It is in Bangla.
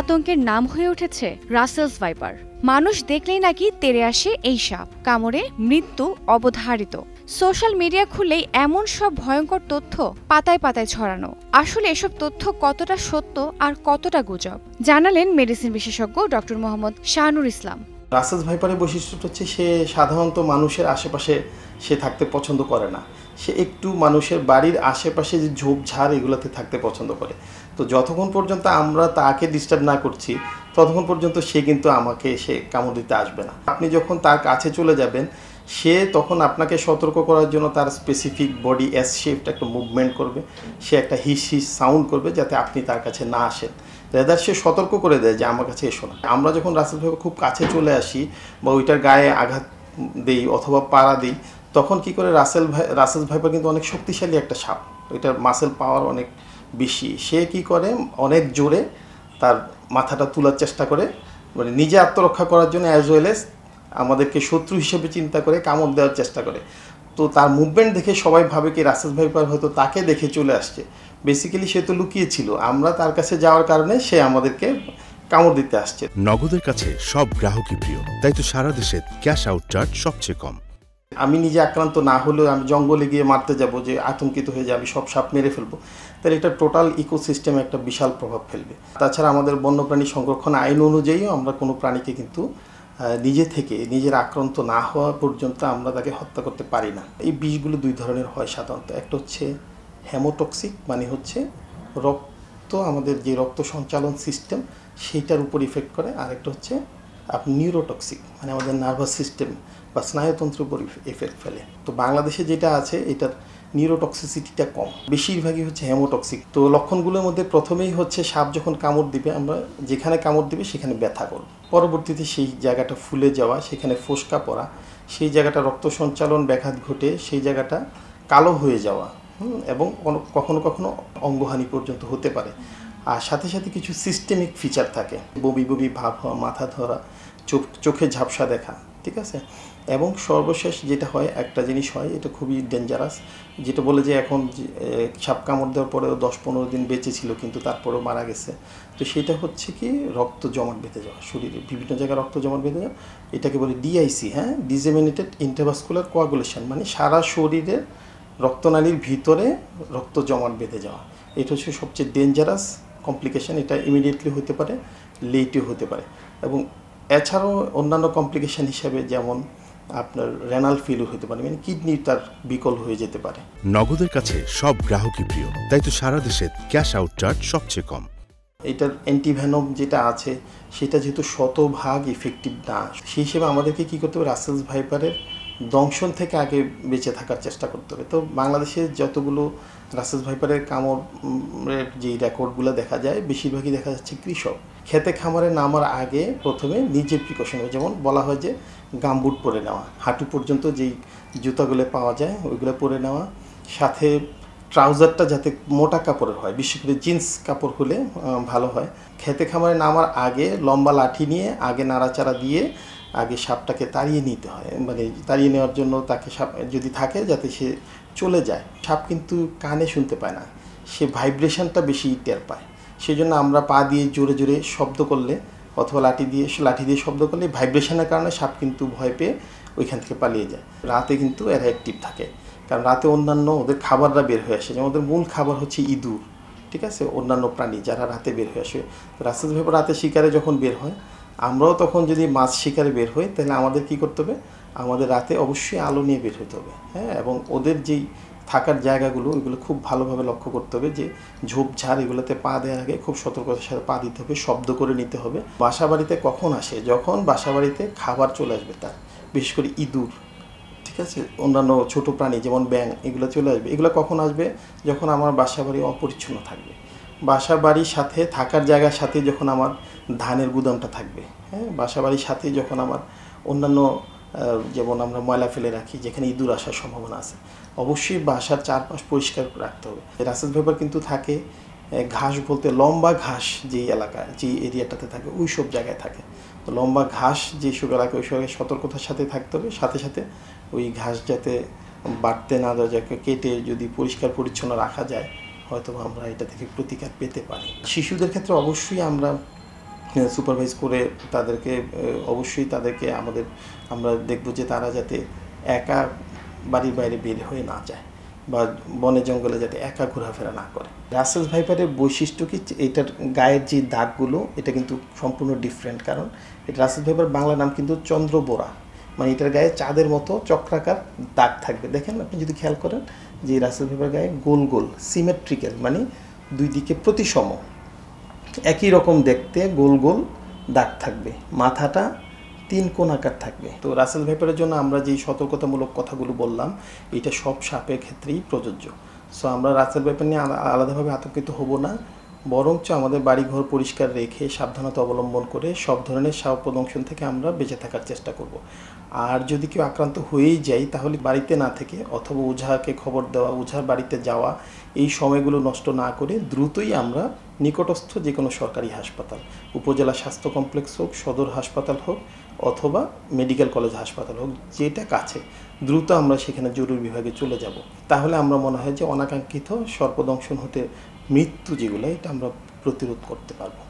আতঙ্কের নাম হয়ে উঠেছে রাসেলস ভাইপার। মানুষ দেখলেই নাকি তেড়ে আসে এই সাপ, কামড়ে মৃত্যু অবধারিত। সোশ্যাল মিডিয়া খুললেই এমন সব ভয়ঙ্কর তথ্য পাতায় পাতায় ছড়ানো। আসলে এসব তথ্য কতটা সত্য আর কতটা গুজব, জানালেন মেডিসিন বিশেষজ্ঞ ডক্টর মোহাম্মদ শাহনুর ইসলাম। রাসেলস ভাইপারের বৈশিষ্ট্যটা হচ্ছে সে সাধারণত মানুষের আশেপাশে সে থাকতে পছন্দ করে না। সে একটু মানুষের বাড়ির আশেপাশে যে ঝোপঝাড় এগুলোতে থাকতে পছন্দ করে। তো যতক্ষণ পর্যন্ত আমরা তাকে ডিস্টার্ব না করছি ততক্ষণ পর্যন্ত সে কিন্তু আমাকে এসে কামড় দিতে আসবে না। আপনি যখন তার কাছে চলে যাবেন সে তখন আপনাকে সতর্ক করার জন্য তার স্পেসিফিক বডি এস শেপড একটা মুভমেন্ট করবে, সে একটা হিস হিস সাউন্ড করবে যাতে আপনি তার কাছে না আসেন। রেদার সে সতর্ক করে দেয় যে আমার কাছে এসো না। আমরা যখন রাসেলস ভাইপার খুব কাছে চলে আসি বা ওইটার গায়ে আঘাত দিই অথবা পাড়া দিই তখন কি করে রাসেলস ভাইপার কিন্তু অনেক শক্তিশালী একটা সাপ, ওইটার মাসেল পাওয়ার অনেক বেশি। সে কি করে অনেক জোরে তার মাথাটা তোলার চেষ্টা করে, মানে নিজে আত্মরক্ষা করার জন্য অ্যাজ ওয়েল এজ আমাদেরকে শত্রু হিসেবে চিন্তা করে কামড় দেওয়ার চেষ্টা করে। তো তার মুভমেন্ট দেখে সবাই ভাবে কি রাসেলস ভাইপার হয়তো তাকে দেখে চলে আসছে। বেসিক্যালি সে তো লুকিয়েছিল, আমরা তার কাছে যাওয়ার কারণে সে আমাদেরকে কামড় দিতে আসছে। নগদের কাছে সব গ্রাহকই প্রিয়, তাই তো সারা দেশে ক্যাশ আউট চার্জ সবচেয়ে কম। আমি নিজে আক্রান্ত না হলেও আমি জঙ্গলে গিয়ে মারতে যাব, যে আতঙ্কিত হয়ে যে আমি সব সাপ মেরে ফেলবো, তাহলে এটা টোটাল ইকোসিস্টেমে একটা বিশাল প্রভাব ফেলবে। তাছাড়া আমাদের বন্যপ্রাণী সংরক্ষণ আইন অনুযায়ীও আমরা কোনো প্রাণীকে কিন্তু নিজের আক্রান্ত না হওয়া পর্যন্ত আমরা তাকে হত্যা করতে পারি না। এই বিষগুলো দুই ধরনের হয় সাধারণত। একটা হচ্ছে হেমোটক্সিক, মানে হচ্ছে আমাদের যে রক্ত সঞ্চালন সিস্টেম সেইটার উপর ইফেক্ট করে। আরেকটা হচ্ছে নিউরোটক্সিক, মানে আমাদের নার্ভাস সিস্টেম বা স্নায়ুতন্ত্রের উপর ইফেক্ট ফেলে। তো বাংলাদেশে যেটা আছে এটার নিউরোটক্সিসিটিটা কম, বেশিরভাগই হচ্ছে হেমোটক্সিক। তো লক্ষণগুলোর মধ্যে প্রথমেই হচ্ছে সাপ যখন কামড় দিবে, আমরা যেখানে কামড় দিবে সেখানে ব্যথা করব, পরবর্তীতে সেই জায়গাটা ফুলে যাওয়া, সেখানে ফোসকা পড়া, সেই জায়গাটা রক্ত সঞ্চালন ব্যাঘাত ঘটে সেই জায়গাটা কালো হয়ে যাওয়া, এবং কখনো কখনো অঙ্গহানি পর্যন্ত হতে পারে। আর সাথে সাথে কিছু সিস্টেমিক ফিচার থাকে, বমি বমি ভাব হওয়া, মাথা ধরা, চোখে ঝাপসা দেখা, ঠিক আছে। এবং সর্বশেষ যেটা হয়, একটা জিনিস হয় এটা খুবই ডেঞ্জারাস, যেটা বলে যে এখন সাপ কামড় দেওয়ার পরেও 10-15 দিন বেঁচে ছিল কিন্তু তারপরেও মারা গেছে। তো সেটা হচ্ছে কি রক্ত জমাট বেঁধে যাওয়া, শরীরে বিভিন্ন জায়গায় রক্ত জমাট বেঁধে যাওয়া, এটাকে বলে ডিআইসি, হ্যাঁ, ডিসেমিনেটেড ইন্টারভাস্কুলার কোয়াগুলেশন, মানে সারা শরীরের রক্তনালীর ভিতরে রক্ত জমাট বেঁধে যাওয়া। এটা হচ্ছে সবচেয়ে ডেঞ্জারাস কমপ্লিকেশন। এটা ইমিডিয়েটলি হতে পারে, লেটও হতে পারে। এবং এছাড়াও অন্যান্য কমপ্লিকেশন হিসাবে যেমন আপনার রেনাল ফেলিউর হতে পারে, মানে কিডনি তার বিকল হয়ে যেতে পারে। নগদের কাছে সব গ্রাহকই প্রিয়, তাই তো সারা দেশে ক্যাশ আউট চার্জ সবচেয়ে কম। এটার অ্যান্টিভেনম যেটা আছে সেটা যেহেতু শতভাগ ইফেক্টিভ না, সেই হিসেবে আমাদেরকে কী করতে হবে, রাসেলস ভাইপারের দংশন থেকে আগে বেঁচে থাকার চেষ্টা করতে হবে। তো বাংলাদেশে যতগুলো রাসেলস ভাইপারের কামড়ের যেই রেকর্ডগুলো দেখা যায়, বেশিরভাগই দেখা যাচ্ছে কৃষক খেতে খামারে নামার আগে প্রথমে নিজের প্রিকশন, যেমন বলা হয় যে গামবুট পরে নেওয়া, হাঁটু পর্যন্ত যেই জুতাগুলো পাওয়া যায় ওইগুলো পরে নেওয়া, সাথে ট্রাউজারটা যাতে মোটা কাপড়ের হয়, বিশেষ করে জিন্স কাপড় হলে ভালো হয়। খেতে খামারে নামার আগে লম্বা লাঠি নিয়ে আগে নাড়াচাড়া দিয়ে আগে সাপটাকে তাড়িয়ে নিতে হয়, মানে তাড়িয়ে নেওয়ার জন্য তাকে সাপ যদি থাকে যাতে সে চলে যায়। সাপ কিন্তু কানে শুনতে পায় না, সে ভাইব্রেশনটা বেশি টের পায়। সেই জন্য আমরা পা দিয়ে জোরে জোরে শব্দ করলে অথবা লাঠি দিয়ে শব্দ করলে ভাইব্রেশনের কারণে সাপ কিন্তু ভয় পেয়ে ওইখান থেকে পালিয়ে যায়। রাতে কিন্তু এরা অ্যাক্টিভ থাকে, কারণ রাতে অন্যান্য ওদের খাবাররা বের হয়ে আসে, যেমন ওদের মূল খাবার হচ্ছে ইঁদুর, ঠিক আছে, অন্যান্য প্রাণী যারা রাতে বের হয়ে আসে। রাসেলস ভাইপার রাতে শিকারে যখন বের হয়, আমরাও তখন যদি মাছ শিকারে বের হই তাহলে আমাদের কী করতে হবে, আমাদের রাতে অবশ্যই আলো নিয়ে বের হতে হবে, হ্যাঁ। এবং ওদের যেই থাকার জায়গাগুলো ওইগুলো খুব ভালোভাবে লক্ষ্য করতে হবে, যে ঝোপঝাড় এগুলোতে পা দেওয়ার আগে খুব সতর্কতার সাথে পা দিতে হবে, শব্দ করে নিতে হবে। বাসাবাড়িতে কখন আসে, যখন বাসাবাড়িতে খাবার চলে আসবে তার, বিশেষ করে ইঁদুর, ঠিক আছে, অন্যান্য ছোট প্রাণী যেমন ব্যাঙ, এগুলো চলে আসবে। এগুলো কখন আসবে, যখন আমার বাসাবাড়ি অপরিচ্ছন্ন থাকবে, বাসাবাড়ির সাথে থাকার জায়গার সাথে যখন আমার ধানের গুদামটা থাকবে, হ্যাঁ, বাসাবাড়ির সাথে যখন আমার অন্যান্য যেমন আমরা ময়লা ফেলে রাখি যেখানে ইঁদুর আসার সম্ভাবনা আছে, অবশ্যই বাসার চারপাশ পরিষ্কার রাখতে হবে। রাসেলস ভাইপার কিন্তু থাকে ঘাস বলতে লম্বা ঘাস যেই এলাকায় যে এরিয়াটাতে থাকে ওই সব জায়গায় থাকে। তো লম্বা ঘাস যেসব এলাকায় ওই সব সতর্কতার সাথে থাকতে হবে, সাথে সাথে ওই ঘাস যাতে বাড়তে না দেওয়া যায়, কেটে যদি পরিষ্কার পরিচ্ছন্ন রাখা যায় হয়তো আমরা এটা থেকে প্রতিকার পেতে পারি। শিশুদের ক্ষেত্রে অবশ্যই আমরা সুপারভাইজ করে তাদেরকে অবশ্যই তাদেরকে আমরা দেখব যে তারা যাতে একা বাড়ির বাইরে বের হয়ে না যায় বা বনে জঙ্গলে যাতে একা ঘোরাফেরা না করে। রাসেলস ভাইপারের বৈশিষ্ট্য কি, এটার গায়ের যে দাগগুলো এটা কিন্তু সম্পূর্ণ ডিফারেন্ট, কারণ এটা রাসেলস ভাইপার বাংলা নাম কিন্তু চন্দ্রবোরা, মানে এটার গায়ে চাঁদের মতো চক্রাকার দাগ থাকবে। দেখেন আপনি যদি খেয়াল করেন যে রাসেলস ভাইপার গায়ে গোল গোল সিমেট্রিক্যাল, মানে দুই দিকে প্রতিসম একই রকম দেখতে গোল গোল দাগ থাকবে, মাথাটা 3 কোণ আকার থাকবে। তো রাসেলস ভাইপারের জন্য আমরা যেই সতর্কতামূলক কথাগুলো বললাম এটা সব সাপের ক্ষেত্রেই প্রযোজ্য। সো আমরা রাসেলস ভাইপার নিয়ে আলাদাভাবে আতঙ্কিত হব না, বরঞ্চ আমাদের বাড়িঘর পরিষ্কার রেখে সাবধানতা অবলম্বন করে সব ধরনের সাপ দংশন থেকে আমরা বেঁচে থাকার চেষ্টা করব। আর যদি কেউ আক্রান্ত হয়েই যায় তাহলে বাড়িতে না থেকে অথবা ওঝাকে খবর দেওয়া, ওঝার বাড়িতে যাওয়া, এই সময়গুলো নষ্ট না করে দ্রুতই আমরা নিকটস্থ যে কোনো সরকারি হাসপাতাল, উপজেলা স্বাস্থ্য কমপ্লেক্স হোক, সদর হাসপাতাল হোক অথবা মেডিকেল কলেজ হাসপাতাল হোক, যেটা কাছে, দ্রুত আমরা সেখানে জরুরি বিভাগে চলে যাব। তাহলে আমরা মনে হয় যে অনাকাঙ্ক্ষিত সর্পদংশন হতে মৃত্যু যেগুলো এটা আমরা প্রতিরোধ করতে পারবো।